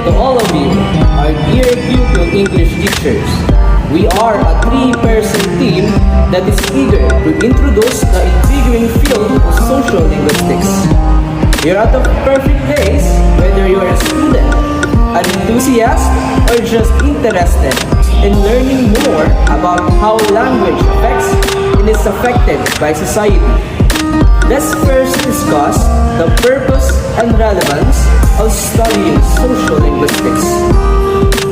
to all of you, our dear pupil English teachers. We are a three-person team that is eager to introduce the intriguing field of social linguistics. You're at the perfect place whether you're a student, an enthusiast, or just interested in learning more about how language affects and is affected by society. Let's first discuss the purpose and relevance of studying social linguistics.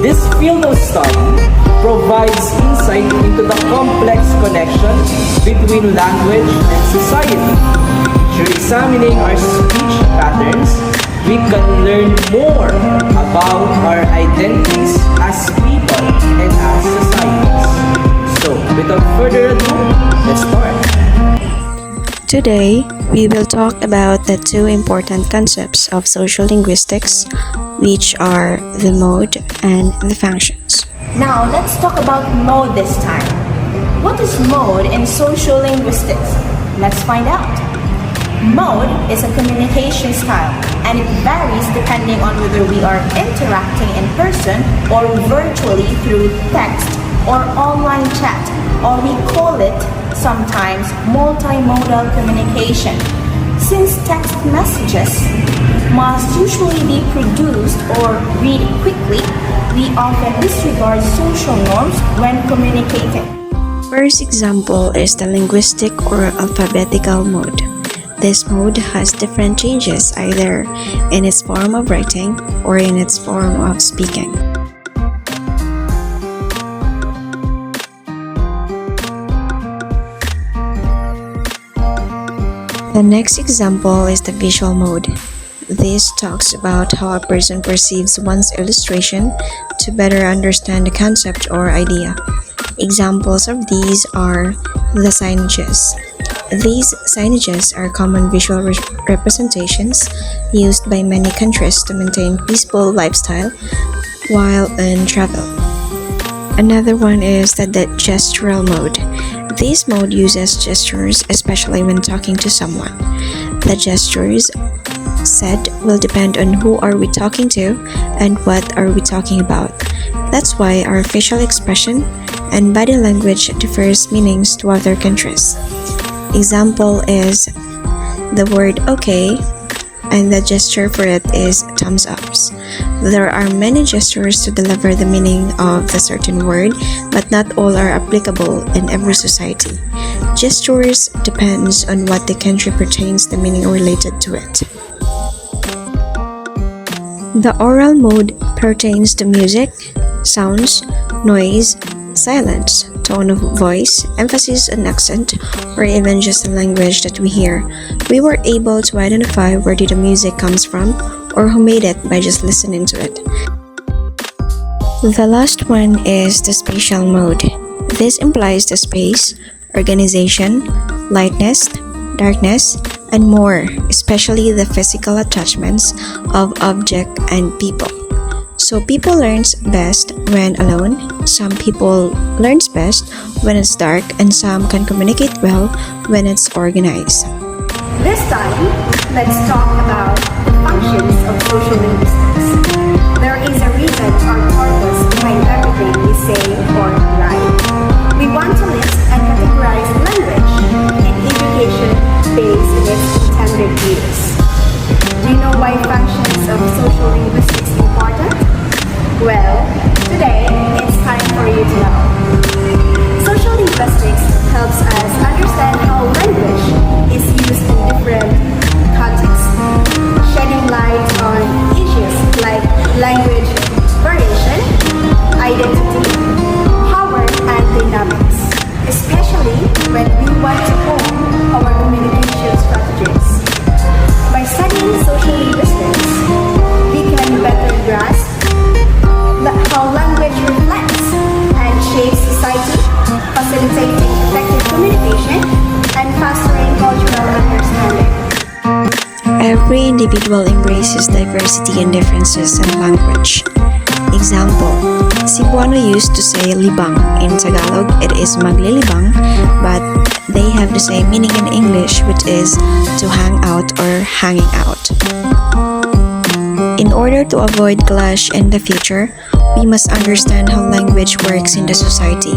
This field of study provides insight into the complex connection between language and society. Through examining our speech patterns, we can learn more about our identities as people and as societies. So, without further ado, let's start. Today, we will talk about the two important concepts of social linguistics, which are the mode and the functions. Now, let's talk about mode this time. What is mode in social linguistics? Let's find out. Mode is a communication style, and it varies depending on whether we are interacting in person or virtually through text or online chat, or we call it sometimes multimodal communication. Since text messages must usually be produced or read quickly, we often disregard social norms when communicating. First example is the linguistic or alphabetical mode. This mode has different changes either in its form of writing or in its form of speaking. The next example is the visual mode. This talks about how a person perceives one's illustration to better understand the concept or idea. Examples of these are the signages. These signages are common visual representations used by many countries to maintain peaceful lifestyle while in travel. Another one is the gestural mode. This mode uses gestures, especially when talking to someone. The gestures said will depend on who are we talking to and what are we talking about. That's why our facial expression and body language differs meanings to other countries. Example is the word okay, and the gesture for it is thumbs ups. There are many gestures to deliver the meaning of the certain word, but not all are applicable in every society. Gestures depends on what the country pertains the meaning related to it. The oral mode pertains to music, sounds, noise, silence, tone of voice, emphasis on accent, or even just the language that we hear. We were able to identify where the music comes from or who made it by just listening to it. The last one is the spatial mode. This implies the space, organization, lightness, darkness, and more, especially the physical attachments of object and people. So people learns best when alone, some people learns best when it's dark, and some can communicate well when it's organized. This time, let's talk about the functions of social linguistics. There is a reason or purpose behind everything we say or write. We want to list and categorize language and education based on its intended use. Do you know why functions of social linguistics are important? Well, today it's time for you to know. Social linguistics helps us understand how language is used in different contexts, shedding light on issues like language variation, identity, power, and dynamics, especially when we want to hone our communication strategies. By studying social linguistics, we can better grasp how language reflects and shapes society, facilitating effective communication and fostering cultural understanding. Every individual embraces diversity and differences in language. Example, Cebuano used to say libang. In Tagalog, it is maglilibang, but they have the same meaning in English, which is to hang out or hanging out. In order to avoid clash in the future, we must understand how language works in the society.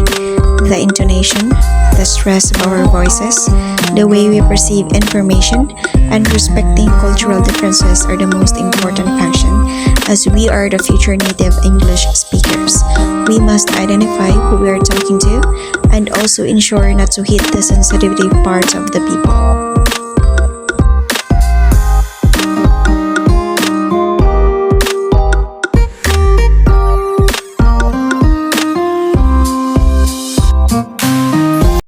The intonation, the stress of our voices, the way we perceive information, and respecting cultural differences are the most important function. As we are the future native English speakers, we must identify who we are talking to and also ensure not to hit the sensitivity parts of the people.